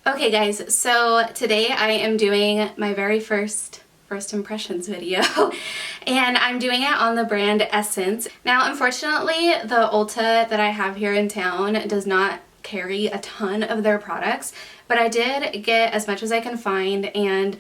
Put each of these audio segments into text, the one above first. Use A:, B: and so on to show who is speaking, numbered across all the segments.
A: Okay guys, so today I am doing my very first impressions video and I'm doing it on the brand Essence. Now unfortunately the Ulta that I have here in town does not carry a ton of their products, but I did get as much as I can find, and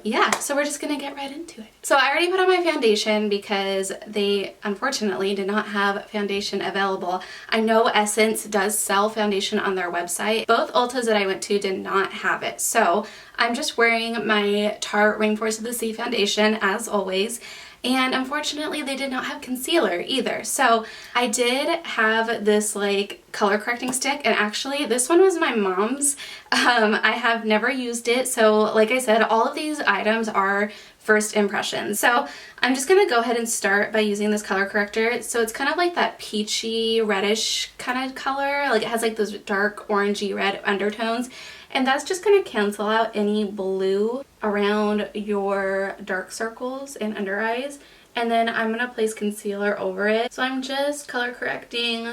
A: yeah, so we're just gonna get right into it. So I already put on my foundation because they unfortunately did not have foundation available. I know Essence does sell foundation on their website. Both Ultas that I went to did not have it. So I'm just wearing my Tarte Rainforest of the Sea foundation as always. And unfortunately they did not have concealer either. So I did have this like color correcting stick, and actually this one was my mom's. I have never used it, so like I said, all of these items are first impressions. So I'm just gonna go ahead and start by using this color corrector. So it's kind of like that peachy reddish kind of color, like it has like those dark orangey red undertones. And that's just going to cancel out any blue around your dark circles and under eyes. And then I'm going to place concealer over it. So I'm just color correcting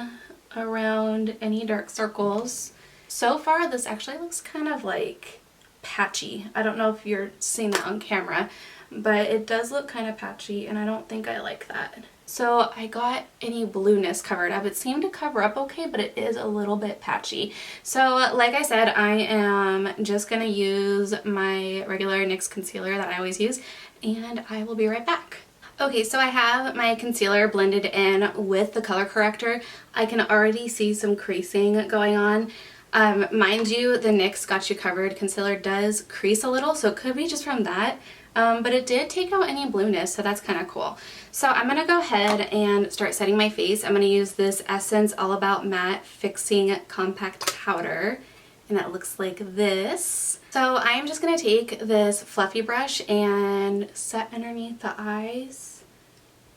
A: around any dark circles. So far, this actually looks kind of like patchy. I don't know if you're seeing that on camera, but it does look kind of patchy, and I don't think I like that. So I got any blueness covered up. It seemed to cover up okay, but it is a little bit patchy. So like I said, I am just gonna use my regular NYX concealer that I always use, and I will be right back. Okay, so I have my concealer blended in with the color corrector. I can already see some creasing going on. Mind you, the NYX Got You Covered concealer does crease a little, so it could be just from that. But it did take out any blueness, so that's kind of cool. So I'm going to go ahead and start setting my face. I'm going to use this Essence All About Matte Fixing Compact Powder, and it looks like this. So I am just going to take this fluffy brush and set underneath the eyes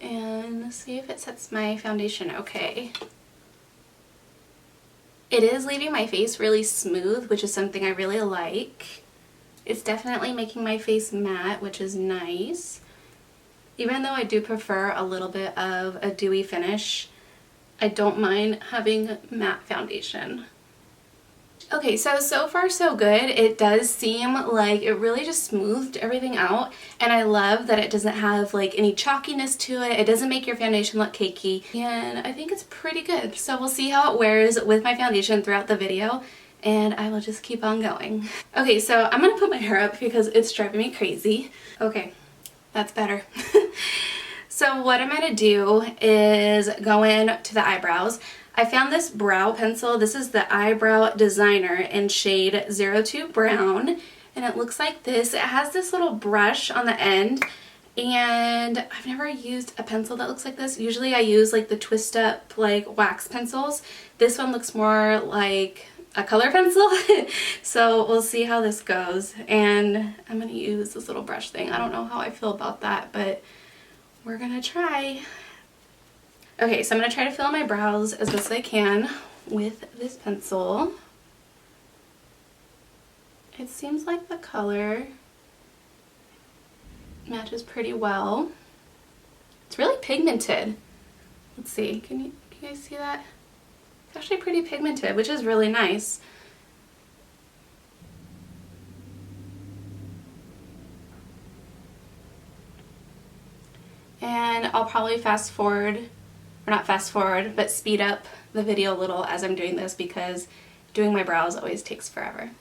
A: and see if it sets my foundation okay. It is leaving my face really smooth, which is something I really like. It's definitely making my face matte, which is nice. Even though I do prefer a little bit of a dewy finish, I don't mind having matte foundation. Okay, so far so good. It does seem like it really just smoothed everything out, and I love that it doesn't have like any chalkiness to it. It doesn't make your foundation look cakey, and I think it's pretty good. So we'll see how it wears with my foundation throughout the video, and I will just keep on going. Okay, so I'm gonna put my hair up because it's driving me crazy. Okay, that's better. So what I'm gonna do is go in to the eyebrows. I found this brow pencil. This is the Eyebrow Designer in shade 02 Brown, and it looks like this. It has this little brush on the end, and I've never used a pencil that looks like this. Usually I use like the twist up like wax pencils. This one looks more like a color pencil. So we'll see how this goes, and I'm gonna use this little brush thing. I don't know how I feel about that, but we're gonna try. Okay, so I'm gonna try to fill in my brows as best as I can with this pencil. It seems like the color matches pretty well. It's really pigmented. Let's see, can you guys see that? It's actually pretty pigmented, which is really nice. And I'll probably fast forward, or not fast forward, but speed up the video a little as I'm doing this because doing my brows always takes forever.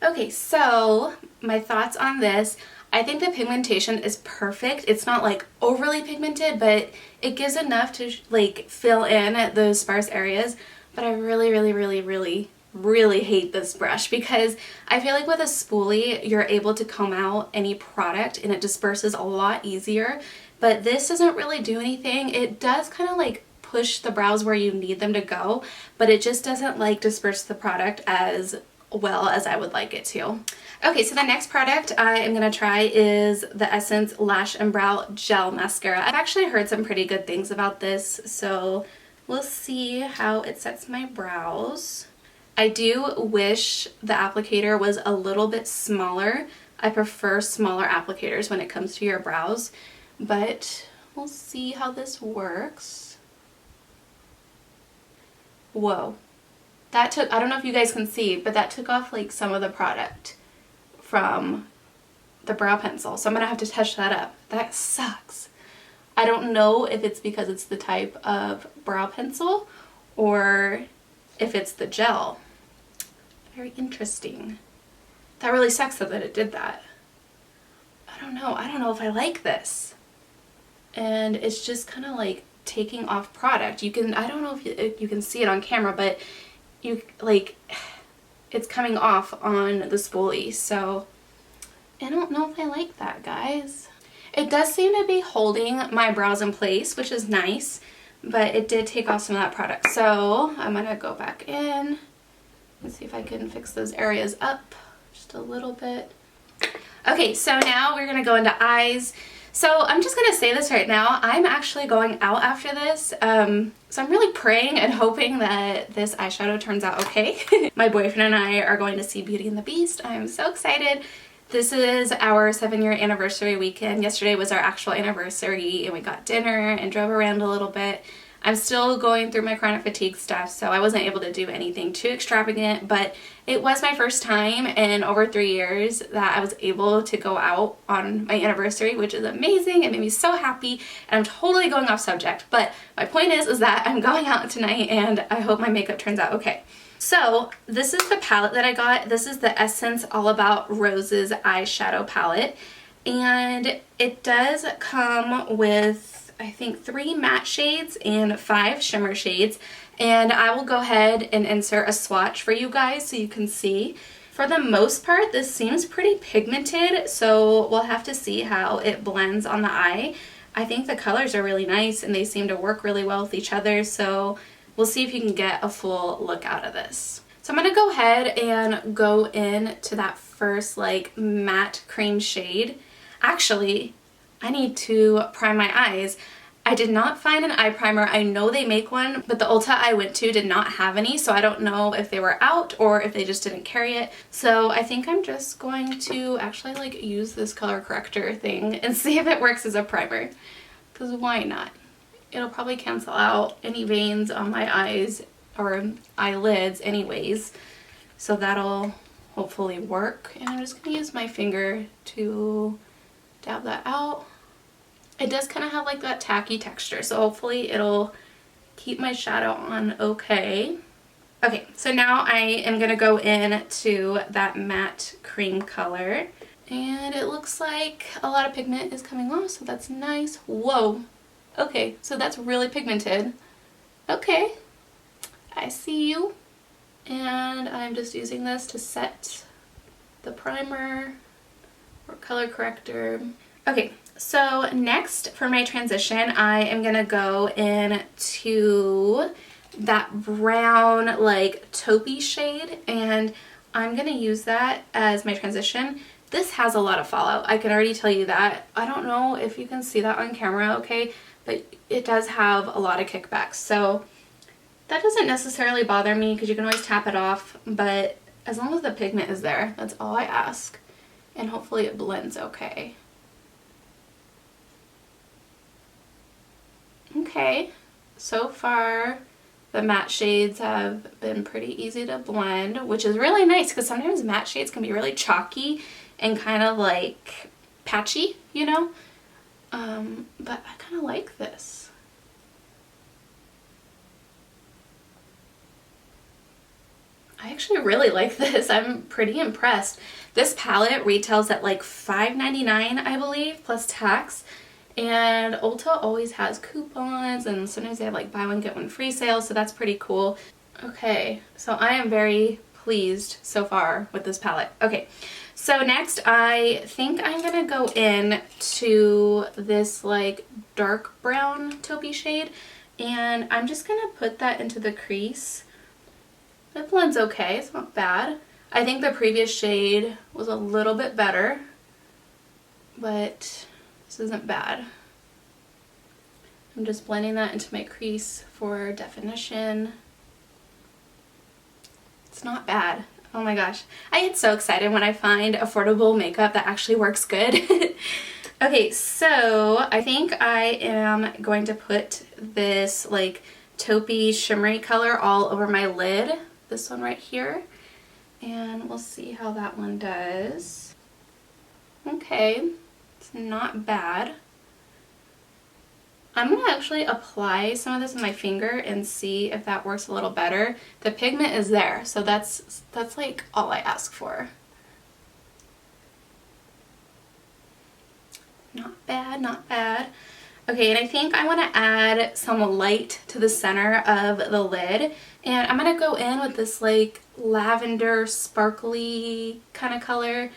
A: Okay, so my thoughts on this. I think the pigmentation is perfect. It's not like overly pigmented, but it gives enough to like fill in those sparse areas. But I really hate this brush because I feel like with a spoolie you're able to comb out any product and it disperses a lot easier. But this doesn't really do anything. It does kind of like push the brows where you need them to go, but it just doesn't like disperse the product as well as I would like it to. Okay, so the next product I am going to try is the Essence Lash and Brow Gel Mascara. I've actually heard some pretty good things about this, so we'll see how it sets my brows. I do wish the applicator was a little bit smaller. I prefer smaller applicators when it comes to your brows, but we'll see how this works. Whoa. That took, I don't know if you guys can see, but that took off like some of the product from the brow pencil. So I'm gonna have to touch that up. That sucks. I don't know if it's because it's the type of brow pencil or if it's the gel. Very interesting. That really sucks though that it did that. I don't know. I don't know if I like this. And it's just kind of like taking off product. You can, I don't know if you can see it on camera, but you like, it's coming off on the spoolie. So I don't know if I like that, guys. It does seem to be holding my brows in place, which is nice, but it did take off some of that product. So I'm gonna go back in and see if I can fix those areas up just a little bit. Okay, so now we're gonna go into eyes. So I'm just gonna say this right now, I'm actually going out after this, so I'm really praying and hoping that this eyeshadow turns out okay. My boyfriend and I are going to see Beauty and the Beast. I'm so excited. This is our 7-year anniversary weekend. Yesterday was our actual anniversary and we got dinner and drove around a little bit. I'm still going through my chronic fatigue stuff, so I wasn't able to do anything too extravagant, but it was my first time in over 3 years that I was able to go out on my anniversary, which is amazing. It made me so happy, and I'm totally going off subject, but my point is that I'm going out tonight and I hope my makeup turns out okay. So this is the palette that I got. This is the Essence All About Roses eyeshadow palette, and it does come with, I think, 3 matte shades and 5 shimmer shades, and I will go ahead and insert a swatch for you guys so you can see. For the most part, this seems pretty pigmented, so we'll have to see how it blends on the eye. I think the colors are really nice and they seem to work really well with each other, so we'll see if you can get a full look out of this. So I'm going to go ahead and go into that first like matte cream shade. Actually, I need to prime my eyes. I did not find an eye primer. I know they make one, but the Ulta I went to did not have any, so I don't know if they were out or if they just didn't carry it. So I think I'm just going to actually like use this color corrector thing and see if it works as a primer, because why not? It'll probably cancel out any veins on my eyes or eyelids anyways, so that'll hopefully work. And I'm just gonna use my finger to dab that out. It does kind of have like that tacky texture, so hopefully it'll keep my shadow on okay. Okay, so now I am gonna go in to that matte cream color, and it looks like a lot of pigment is coming off, so that's nice. Whoa. Okay, so that's really pigmented. Okay, I see you. And I'm just using this to set the primer or color corrector. Okay, so next for my transition, I am gonna go into that brown like taupey shade, and I'm gonna use that as my transition. This has a lot of fallout, I can already tell you that. I don't know if you can see that on camera okay, but it does have a lot of kickbacks, so that doesn't necessarily bother me because you can always tap it off, but as long as the pigment is there, that's all I ask, and hopefully it blends okay. Okay, so far the matte shades have been pretty easy to blend, which is really nice because sometimes matte shades can be really chalky and kind of like patchy, you know? But I kind of like this. I actually really like this. I'm pretty impressed. This palette retails at like $5.99, I believe, plus tax. And Ulta always has coupons, and sometimes they have like buy one get one free sales, so that's pretty cool. Okay, so I am very pleased so far with this palette. Okay, so next I think I'm gonna go in to this like dark brown taupey shade, and I'm just gonna put that into the crease. It blends okay, it's not bad. I think the previous shade was a little bit better, but this isn't bad. I'm just blending that into my crease for definition. It's not bad. Oh my gosh. I get so excited when I find affordable makeup that actually works good. Okay, so I think I am going to put this like taupey shimmery color all over my lid. This one right here. And we'll see how that one does. Okay, it's not bad. I'm going to actually apply some of this on my finger and see if that works a little better. The pigment is there, so that's like all I ask for. Not bad, not bad. Okay, and I think I want to add some light to the center of the lid. And I'm going to go in with this like lavender sparkly kind of color.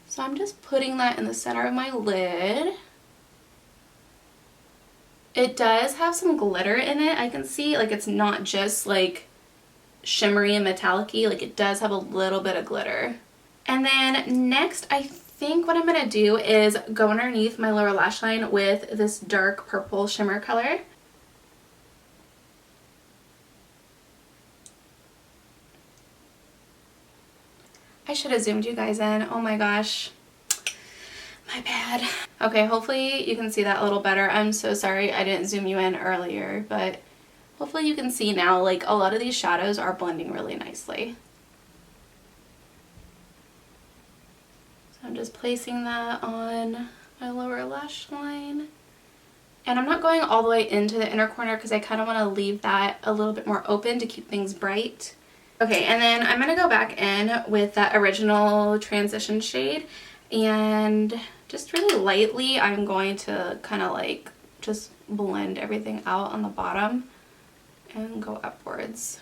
A: So I'm just putting that in the center of my lid. It does have some glitter in it. I can see like it's not just like shimmery and metallic-y, like it does have a little bit of glitter. And then next I think what I'm going to do is go underneath my lower lash line with this dark purple shimmer color. I should have zoomed you guys in. Oh my gosh. My bad. Okay, hopefully you can see that a little better. I'm so sorry I didn't zoom you in earlier, but hopefully you can see now, like a lot of these shadows are blending really nicely. So I'm just placing that on my lower lash line. And I'm not going all the way into the inner corner because I kind of want to leave that a little bit more open to keep things bright. Okay, and then I'm going to go back in with that original transition shade, and just really lightly I'm going to kind of like just blend everything out on the bottom and go upwards.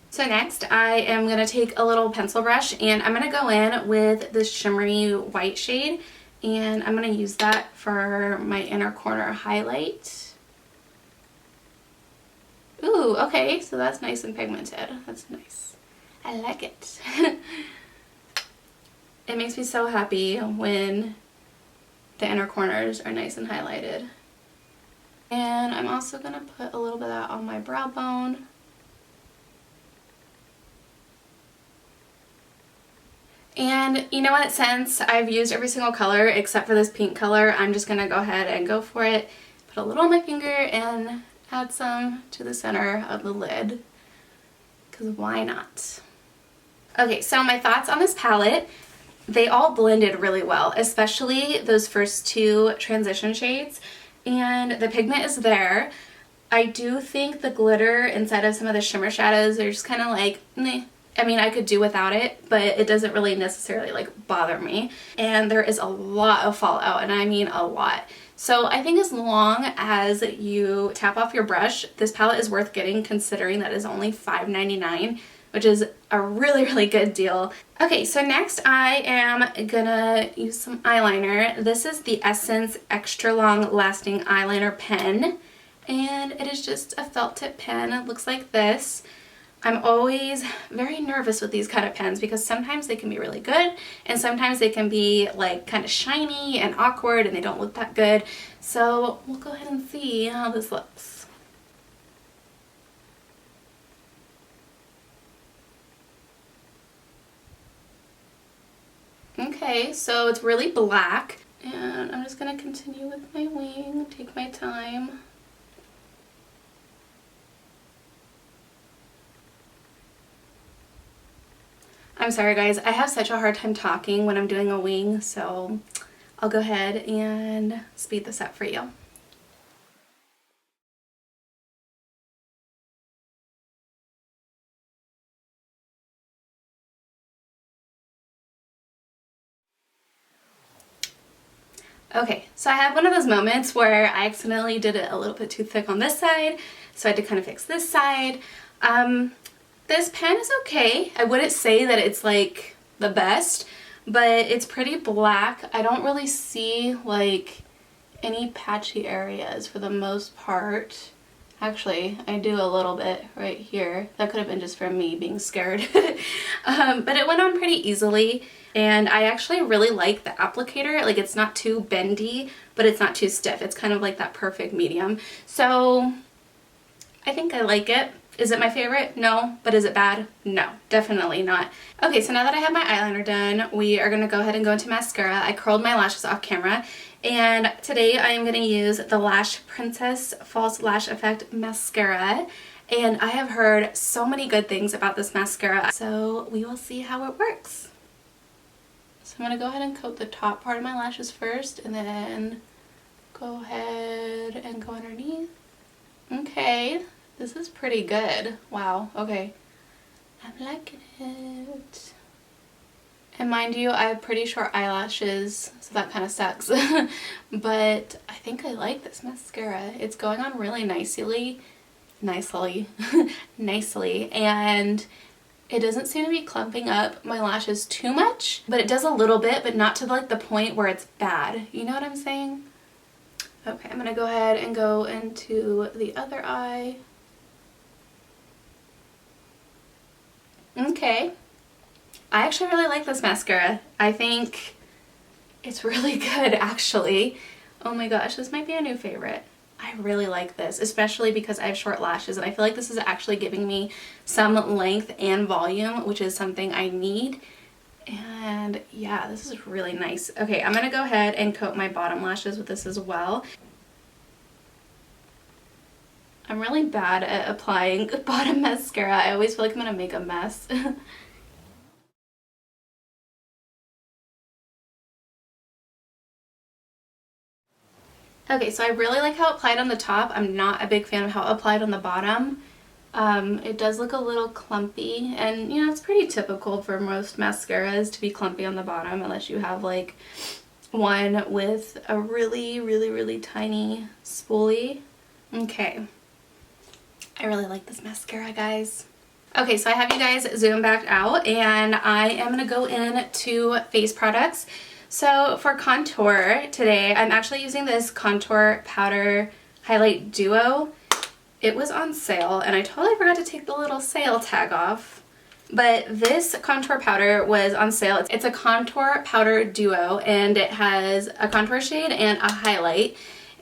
A: So next I am going to take a little pencil brush and I'm going to go in with this shimmery white shade, and I'm going to use that for my inner corner highlight. Ooh, okay, so that's nice and pigmented. That's nice. I like it. It makes me so happy when the inner corners are nice and highlighted. And I'm also going to put a little bit of that on my brow bone. And you know what, since I've used every single color except for this pink color, I'm just going to go ahead and go for it. Put a little on my finger and add some to the center of the lid, because why not? Okay, so my thoughts on this palette. They all blended really well, especially those first two transition shades, and the pigment is there. I do think the glitter inside of some of the shimmer shadows are just kind of like, meh. I mean, I could do without it, but it doesn't really necessarily like bother me. And there is a lot of fallout, and I mean a lot. So I think as long as you tap off your brush, this palette is worth getting, considering that is only $5.99, which is a really, really good deal. Okay, so next I am gonna use some eyeliner. This is the Essence Extra Long Lasting Eyeliner Pen, and it is just a felt tip pen. It looks like this. I'm always very nervous with these kind of pens because sometimes they can be really good and sometimes they can be like kind of shiny and awkward and they don't look that good. So we'll go ahead and see how this looks. Okay, so it's really black, and I'm just going to continue with my wing, take my time. I'm sorry guys, I have such a hard time talking when I'm doing a wing, so I'll go ahead and speed this up for you. Okay, so I had one of those moments where I accidentally did it a little bit too thick on this side, so I had to kind of fix this side. This pen is okay. I wouldn't say that it's like the best, but it's pretty black. I don't really see like any patchy areas for the most part. Actually, I do a little bit right here. That could have been just from me being scared. But it went on pretty easily, and I actually really like the applicator. Like, it's not too bendy, but it's not too stiff. It's kind of like that perfect medium. So I think I like it. Is it my favorite? No. But is it bad? No, definitely not. Okay, so now that I have my eyeliner done, we are going to go ahead and go into mascara. I curled my lashes off camera, and today I am going to use the Lash Princess False Lash Effect Mascara. And I have heard so many good things about this mascara, so we will see how it works. So I'm going to go ahead and coat the top part of my lashes first, and then go ahead and go underneath. Okay. This is pretty good. Wow, okay. I'm liking it. And mind you, I have pretty short eyelashes, so that kind of sucks. But I think I like this mascara. It's going on really nicely, and it doesn't seem to be clumping up my lashes too much, but it does a little bit, but not to like the point where it's bad. You know what I'm saying? Okay, I'm gonna go ahead and go into the other eye. Okay, I actually really like this mascara. I think it's really good, actually. Oh my gosh, this might be a new favorite. I really like this, especially because I have short lashes, and I feel like this is actually giving me some length and volume, which is something I need. And yeah, this is really nice. Okay, I'm gonna go ahead and coat my bottom lashes with this as well. I'm really bad at applying bottom mascara. I always feel like I'm gonna make a mess. Okay, so I really like how it applied on the top. I'm not a big fan of how it applied on the bottom. It does look a little clumpy, and you know, it's pretty typical for most mascaras to be clumpy on the bottom unless you have like one with a really tiny spoolie. Okay. I really like this mascara, guys. Okay, so I have you guys zoom back out, and I am going to go into face products. So for contour today, I'm actually using this contour powder highlight duo. It was on sale, and I totally forgot to take the little sale tag off. But this contour powder was on sale. It's a contour powder duo, and it has a contour shade and a highlight.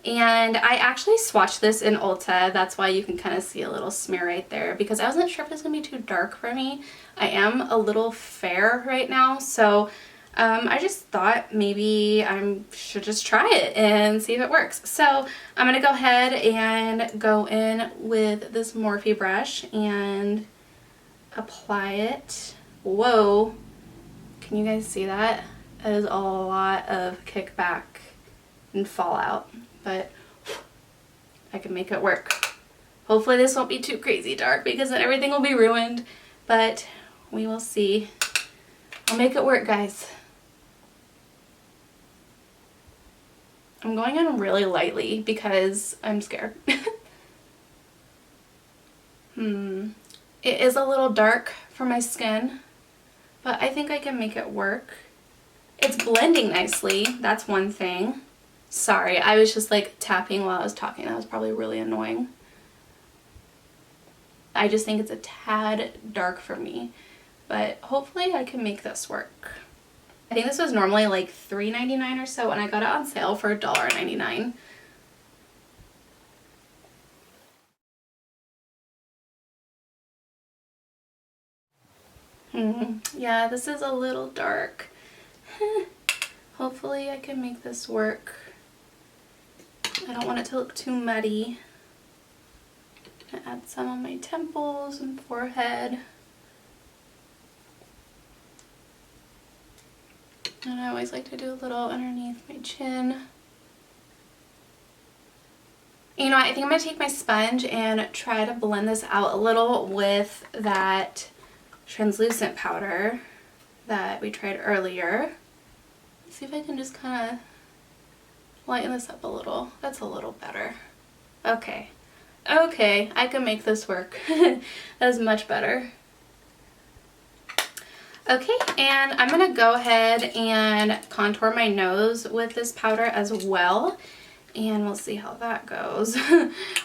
A: And I actually swatched this in Ulta. That's why you can kind of see a little smear right there, because I wasn't sure if it was going to be too dark for me. I am a little fair right now, so I just thought maybe I should just try it and see if it works. So I'm going to go ahead and go in with this Morphe brush and apply it. Whoa, can you guys see that? That is a lot of kickback and fallout. But I can make it work. Hopefully this won't be too crazy dark, because then everything will be ruined, but we will see. I'll make it work, guys. I'm going on really lightly because I'm scared. It is a little dark for my skin, but I think I can make it work. It's blending nicely, that's one thing. Sorry, I was just like tapping while I was talking. That was probably really annoying. I just think it's a tad dark for me, but hopefully I can make this work. I think this was normally like $3.99 or so, and I got it on sale for $1.99. Yeah, this is a little dark. Hopefully I can make this work. I don't want it to look too muddy. I'm gonna add some on my temples and forehead. And I always like to do a little underneath my chin. You know, I think I'm going to take my sponge and try to blend this out a little with that translucent powder that we tried earlier. Let's see if I can just kind of lighten this up a little. That's a little better. Okay. Okay, I can make this work. That is much better. Okay, and I'm going to go ahead and contour my nose with this powder as well. And we'll see how that goes.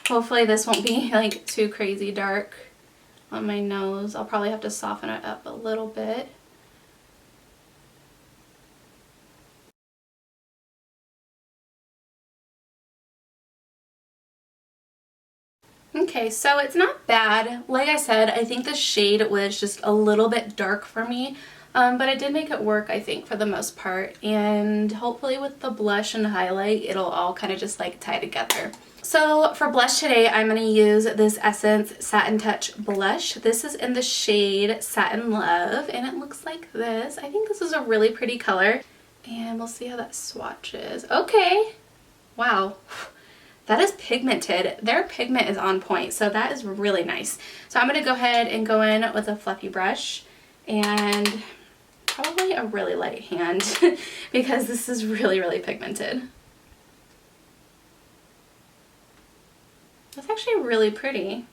A: Hopefully this won't be like too crazy dark on my nose. I'll probably have to soften it up a little bit. Okay, so it's not bad. Like I said, I think the shade was just a little bit dark for me, but I did make it work, I think, for the most part. And hopefully with the blush and highlight, it'll all kind of just like tie together. So for blush today, I'm going to use this Essence Satin Touch blush. This is in the shade Satin Love, and it looks like this. I think this is a really pretty color, and we'll see how that swatches. Okay, wow. That is pigmented. Their pigment is on point, so that is really nice. So I'm going to go ahead and go in with a fluffy brush and probably a really light hand because this is really, really pigmented. That's actually really pretty.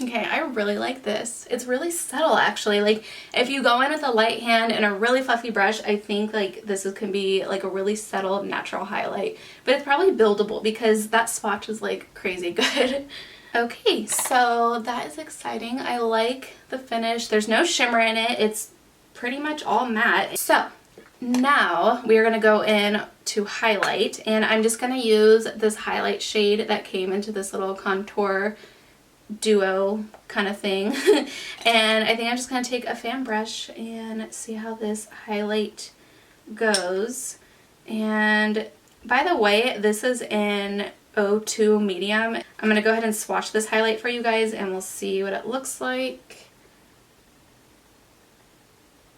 A: Okay, I really like this. It's really subtle actually. Like if you go in with a light hand and a really fluffy brush, I think like can be like a really subtle natural highlight. But it's probably buildable because that swatch is like crazy good. Okay, so that is exciting. I like the finish. There's no shimmer in it. It's pretty much all matte. So now we are going to go in to highlight, and I'm just going to use this highlight shade that came into this little contour duo kind of thing. And I think I'm just going to take a fan brush and see how this highlight goes. And by the way, this is in 02 medium. I'm going to go ahead and swatch this highlight for you guys and we'll see what it looks like.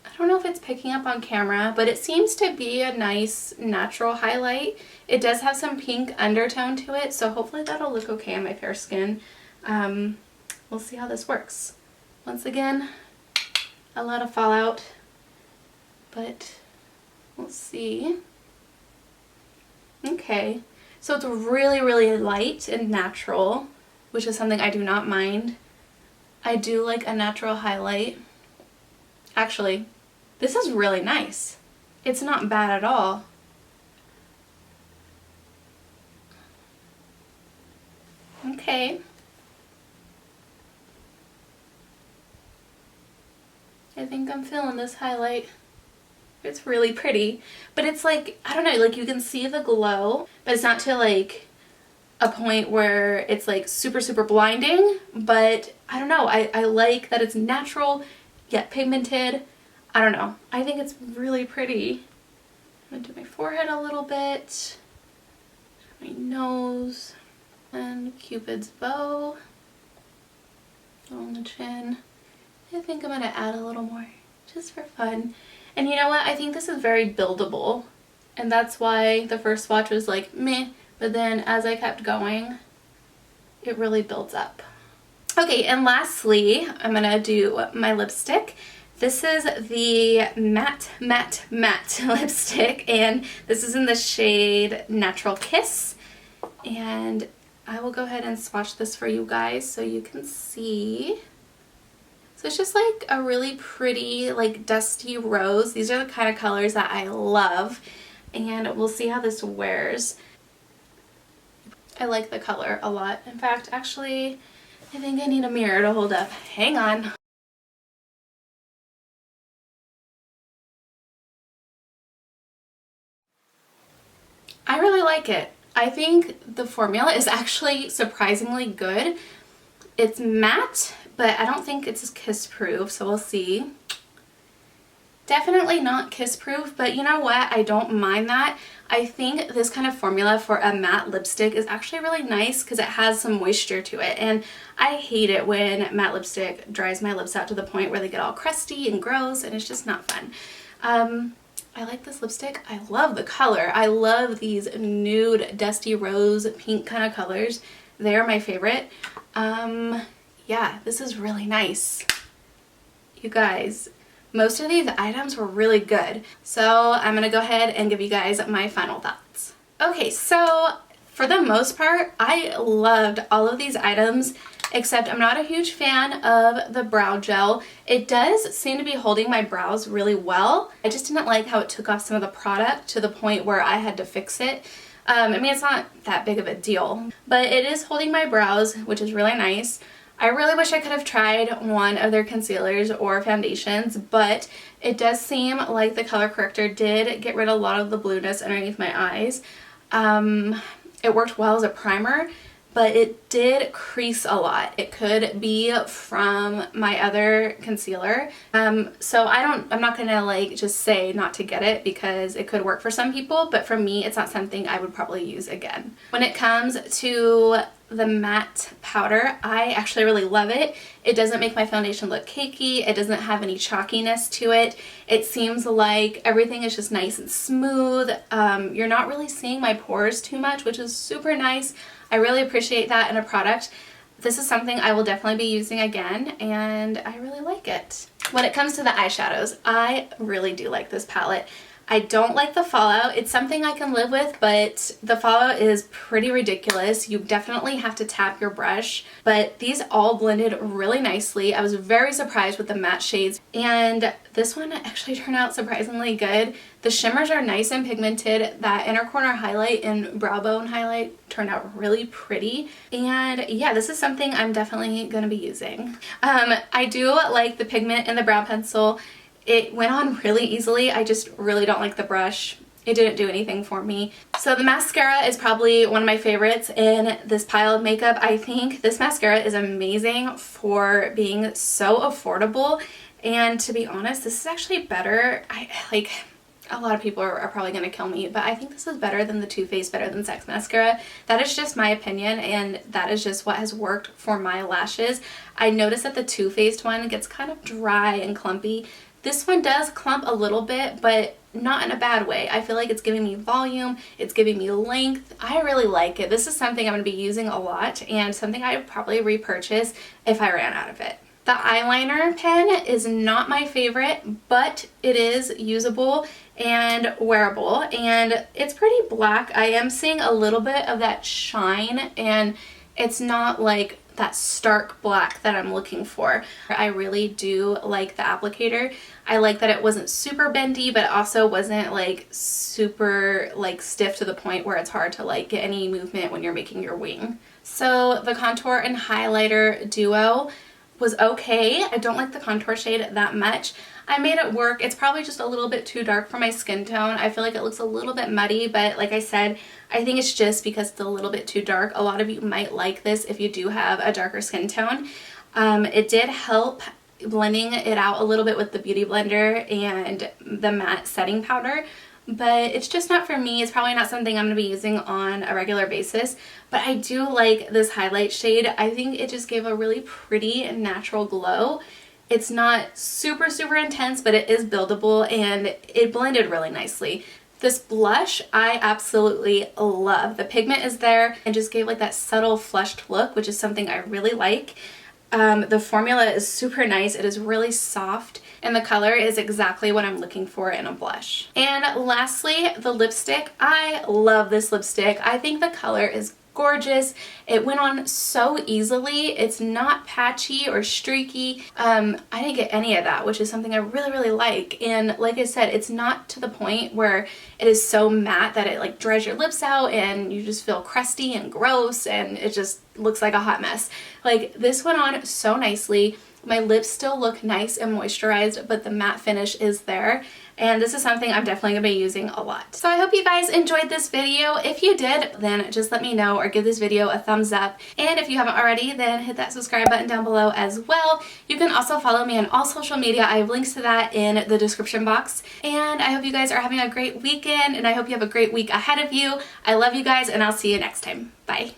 A: I don't know if it's picking up on camera, but it seems to be a nice natural highlight. It does have some pink undertone to it, so hopefully that'll look okay on my fair skin. We'll see how this works. Once again, a lot of fallout, but we'll see. Okay, so it's really, really light and natural, which is something I do not mind. I do like a natural highlight. Actually, this is really nice. It's not bad at all. Okay. I think I'm feeling this highlight. It's really pretty, but it's like, I don't know, like you can see the glow, but it's not to like a point where it's like super, super blinding, but I don't know, I like that it's natural yet pigmented. I don't know. I think it's really pretty. I'm gonna do my forehead a little bit, my nose, and Cupid's bow on the chin. I think I'm gonna add a little more just for fun. And you know what? I think this is very buildable, and that's why the first swatch was like meh, but then as I kept going, it really builds up. Okay, and lastly, I'm gonna do my lipstick. This is the matte lipstick, and this is in the shade Natural Kiss. And I will go ahead and swatch this for you guys so you can see. So it's just like a really pretty, like dusty rose. These are the kind of colors that I love, and we'll see how this wears. I like the color a lot. In fact, actually, I think I need a mirror to hold up. Hang on. I really like it. I think the formula is actually surprisingly good. It's matte, but I don't think it's kiss proof, so we'll see. Definitely not kiss proof, but you know what? I don't mind that. I think this kind of formula for a matte lipstick is actually really nice because it has some moisture to it, and I hate it when matte lipstick dries my lips out to the point where they get all crusty and gross, and it's just not fun. I like this lipstick. I love the color. I love these nude, dusty rose, pink kind of colors. They're my favorite. Yeah, this is really nice. You guys, most of these items were really good. So I'm gonna go ahead and give you guys my final thoughts. Okay, so for the most part, I loved all of these items, except I'm not a huge fan of the brow gel. It does seem to be holding my brows really well. I just didn't like how it took off some of the product to the point where I had to fix it. I mean, it's not that big of a deal, but it is holding my brows, which is really nice. I really wish I could have tried one of their concealers or foundations, but it does seem like the color corrector did get rid of a lot of the blueness underneath my eyes. It worked well as a primer, but it did crease a lot. It could be from my other concealer. So I'm not gonna like just say not to get it because it could work for some people, but for me, it's not something I would probably use again. When it comes to the matte powder, I actually really love it. It doesn't make my foundation look cakey. It doesn't have any chalkiness to it. It seems like everything is just nice and smooth. You're not really seeing my pores too much, which is super nice. I really appreciate that in a product. This is something I will definitely be using again, and I really like it. When it comes to the eyeshadows, I really do like this palette. I don't like the fallout. It's something I can live with, but the fallout is pretty ridiculous. You definitely have to tap your brush, but these all blended really nicely. I was very surprised with the matte shades, and this one actually turned out surprisingly good. The shimmers are nice and pigmented. That inner corner highlight and brow bone highlight turned out really pretty, and yeah, this is something I'm definitely going to be using. I do like the pigment in the brow pencil. It went on really easily. I just really don't like the brush. It didn't do anything for me. So the mascara is probably one of my favorites in this pile of makeup. I think this mascara is amazing for being so affordable. And to be honest, this is actually better. A lot of people are probably going to kill me, but I think this is better than the Too Faced Better Than Sex mascara. That is just my opinion, and that is just what has worked for my lashes. I noticed that the Too Faced one gets kind of dry and clumpy. This one does clump a little bit, but not in a bad way. I feel like it's giving me volume, it's giving me length. I really like it. This is something I'm going to be using a lot, and something I would probably repurchase if I ran out of it. The eyeliner pen is not my favorite, but it is usable and wearable, and it's pretty black. I am seeing a little bit of that shine, and it's not like that stark black that I'm looking for. I really do like the applicator. I like that it wasn't super bendy, but also wasn't like super like stiff to the point where it's hard to like get any movement when you're making your wing. So the contour and highlighter duo was okay. I don't like the contour shade that much. I made it work. It's probably just a little bit too dark for my skin tone. I feel like it looks a little bit muddy, but like I said, I think it's just because it's a little bit too dark. A lot of you might like this if you do have a darker skin tone. It did help blending it out a little bit with the Beauty Blender and the matte setting powder, but it's just not for me. It's probably not something I'm going to be using on a regular basis, but I do like this highlight shade. I think it just gave a really pretty and natural glow. It's not super intense, but it is buildable, and it blended really nicely. This blush I absolutely love. The pigment is there and just gave like that subtle flushed look, which is something I really like. The formula is super nice. It is really soft, and the color is exactly what I'm looking for in a blush. And lastly, the lipstick. I love this lipstick. I think the color is gorgeous. It went on so easily. It's not patchy or streaky. I didn't get any of that, which is something I really like. And like I said, it's not to the point where it is so matte that it like dries your lips out and you just feel crusty and gross and it just looks like a hot mess. Like, this went on so nicely. My lips still look nice and moisturized, but the matte finish is there. And this is something I'm definitely going to be using a lot. So I hope you guys enjoyed this video. If you did, then just let me know or give this video a thumbs up. And if you haven't already, then hit that subscribe button down below as well. You can also follow me on all social media. I have links to that in the description box. And I hope you guys are having a great weekend, and I hope you have a great week ahead of you. I love you guys, and I'll see you next time. Bye.